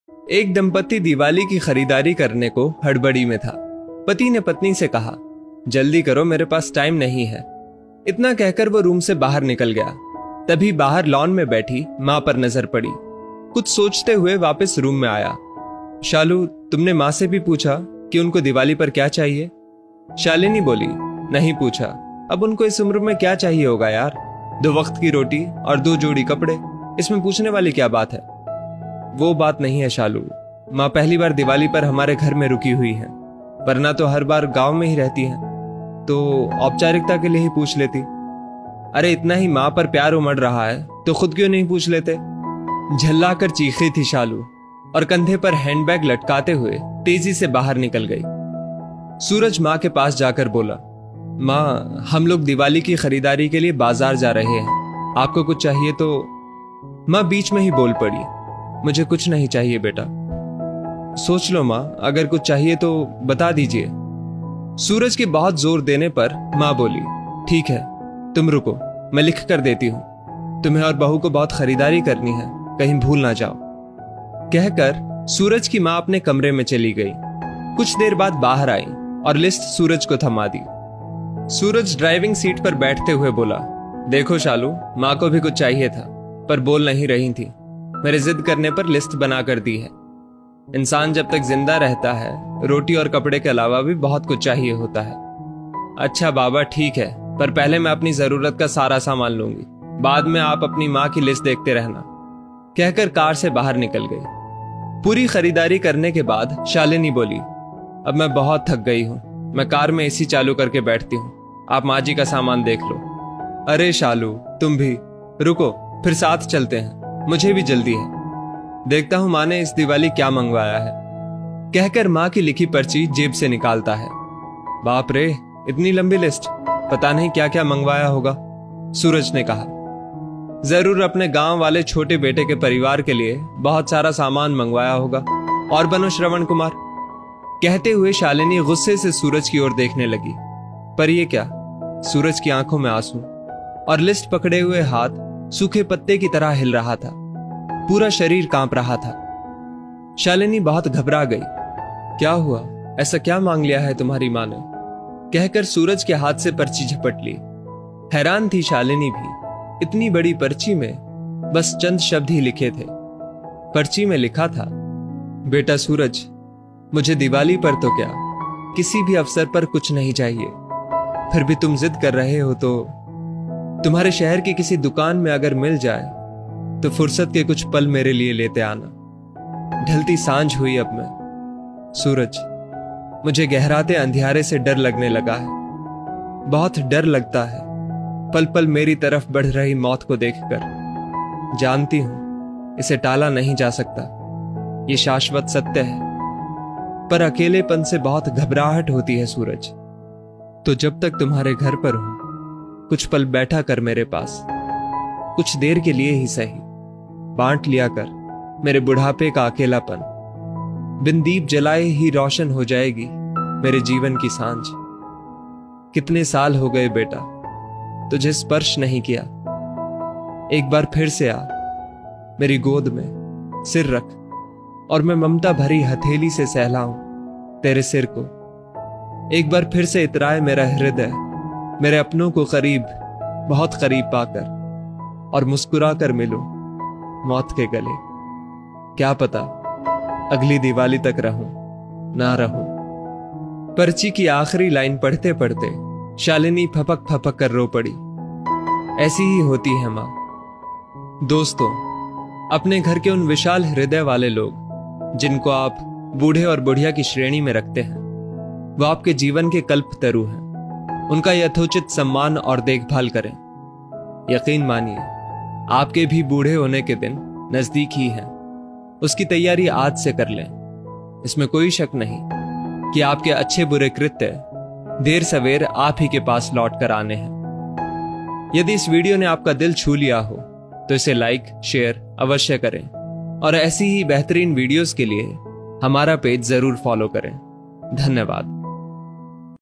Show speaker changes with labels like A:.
A: एक दंपति दिवाली की खरीदारी करने को हड़बड़ी में था। पति ने पत्नी से कहा, जल्दी करो, मेरे पास टाइम नहीं है। इतना कहकर वो रूम से बाहर निकल गया। तभी बाहर लॉन में बैठी मां पर नजर पड़ी। कुछ सोचते हुए वापस रूम में आया। शालू, तुमने मां से भी पूछा कि उनको दिवाली पर क्या चाहिए? शालिनी बोली, नहीं पूछा। अब उनको इस उम्र में क्या चाहिए होगा यार? 2 वक्त की रोटी और 2 जोड़ी कपड़े, इसमें पूछने वाली क्या बात है? वो बात नहीं है शालू, माँ पहली बार दिवाली पर हमारे घर में रुकी हुई है, वरना तो हर बार गांव में ही रहती है, तो औपचारिकता के लिए ही पूछ लेती। अरे इतना ही माँ पर प्यार उमड़ रहा है तो खुद क्यों नहीं पूछ लेते? झल्लाकर चीखी थी शालू और कंधे पर हैंडबैग लटकाते हुए तेजी से बाहर निकल गई। सूरज माँ के पास जाकर बोला, माँ हम लोग दिवाली की खरीदारी के लिए बाजार जा रहे हैं, आपको कुछ चाहिए तो? माँ बीच में ही बोल पड़ी, मुझे कुछ नहीं चाहिए बेटा। सोच लो माँ, अगर कुछ चाहिए तो बता दीजिए। सूरज के बहुत जोर देने पर माँ बोली, ठीक है तुम रुको, मैं लिख कर देती हूं। तुम्हें और बहू को बहुत खरीदारी करनी है, कहीं भूल ना जाओ। कहकर सूरज की माँ अपने कमरे में चली गई। कुछ देर बाद बाहर आई और लिस्ट सूरज को थमा दी। सूरज ड्राइविंग सीट पर बैठते हुए बोला, देखो शालू, माँ को भी कुछ चाहिए था पर बोल नहीं रही थी। मेरे जिद करने पर लिस्ट बना कर दी है। इंसान जब तक जिंदा रहता है रोटी और कपड़े के अलावा भी बहुत कुछ चाहिए होता है। अच्छा बाबा ठीक है, पर पहले मैं अपनी जरूरत का सारा सामान लूंगी, बाद में आप अपनी माँ की लिस्ट देखते रहना। कहकर कार से बाहर निकल गई। पूरी खरीदारी करने के बाद शालिनी बोली, अब मैं बहुत थक गई हूं, मैं कार में एसी चालू करके बैठती हूं, आप माँ जी का सामान देख लो। अरे शालू तुम भी रुको, फिर साथ चलते हैं, मुझे भी जल्दी है। देखता हूं माँ ने इस दिवाली क्या मंगवाया है। कहकर माँ की लिखी पर्ची जेब से निकालता है। बाप रे, इतनी लंबी लिस्ट, पता नहीं क्या क्या मंगवाया होगा। सूरज ने कहा, जरूर अपने गांव वाले छोटे बेटे के परिवार के लिए बहुत सारा सामान मंगवाया होगा। और बनो श्रवण कुमार। कहते हुए शालिनी गुस्से से सूरज की ओर देखने लगी, पर यह क्या? सूरज की आंखों में आंसू और लिस्ट पकड़े हुए हाथ सूखे पत्ते की तरह हिल रहा था। पूरा शरीर कांप रहा था। शालिनी बहुत घबरा गई। क्या हुआ? ऐसा क्या मांग लिया है तुम्हारी मां ने? कहकर सूरज के हाथ से पर्ची झपट ली। हैरान थी शालिनी भी, इतनी बड़ी पर्ची में बस चंद शब्द ही लिखे थे। पर्ची में लिखा था, बेटा सूरज, मुझे दिवाली पर तो क्या, किसी भी अवसर पर कुछ नहीं चाहिए, फिर भी तुम जिद कर रहे हो तो तुम्हारे शहर की किसी दुकान में अगर मिल जाए तो फुर्सत के कुछ पल मेरे लिए लेते आना। ढलती सांझ हुई अब मैं। सूरज, मुझे गहराते अंधियारे से डर लगने लगा है, बहुत डर लगता है पल पल मेरी तरफ बढ़ रही मौत को देखकर। जानती हूं इसे टाला नहीं जा सकता, ये शाश्वत सत्य है, पर अकेलेपन से बहुत घबराहट होती है सूरज। तो जब तक तुम्हारे घर पर हूं, कुछ पल बैठा कर मेरे पास, कुछ देर के लिए ही सही, बांट लिया कर मेरे बुढ़ापे का अकेलापन। बिन दीप जलाए ही रोशन हो जाएगी मेरे जीवन की सांझ। कितने साल हो गए बेटा तुझे स्पर्श नहीं किया, एक बार फिर से आ, मेरी गोद में सिर रख और मैं ममता भरी हथेली से सहलाऊं तेरे सिर को। एक बार फिर से इतराए मेरा हृदय मेरे अपनों को करीब, बहुत करीब पाकर, और मुस्कुरा कर मिलूं मौत के गले। क्या पता अगली दिवाली तक रहूं ना रहूं। पर्ची की आखिरी लाइन पढ़ते पढ़ते शालिनी फपक फपक कर रो पड़ी। ऐसी ही होती है मां। दोस्तों, अपने घर के उन विशाल हृदय वाले लोग जिनको आप बूढ़े और बुढ़िया की श्रेणी में रखते हैं, वो आपके जीवन के कल्पतरु हैं। उनका यथोचित सम्मान और देखभाल करें। यकीन मानिए, आपके भी बूढ़े होने के दिन नजदीक ही हैं। उसकी तैयारी आज से कर लें। इसमें कोई शक नहीं कि आपके अच्छे बुरे कृत्य देर सवेर आप ही के पास लौट कर आने हैं। यदि इस वीडियो ने आपका दिल छू लिया हो तो इसे लाइक शेयर अवश्य करें और ऐसी ही बेहतरीन वीडियोस के लिए हमारा पेज जरूर फॉलो करें। धन्यवाद।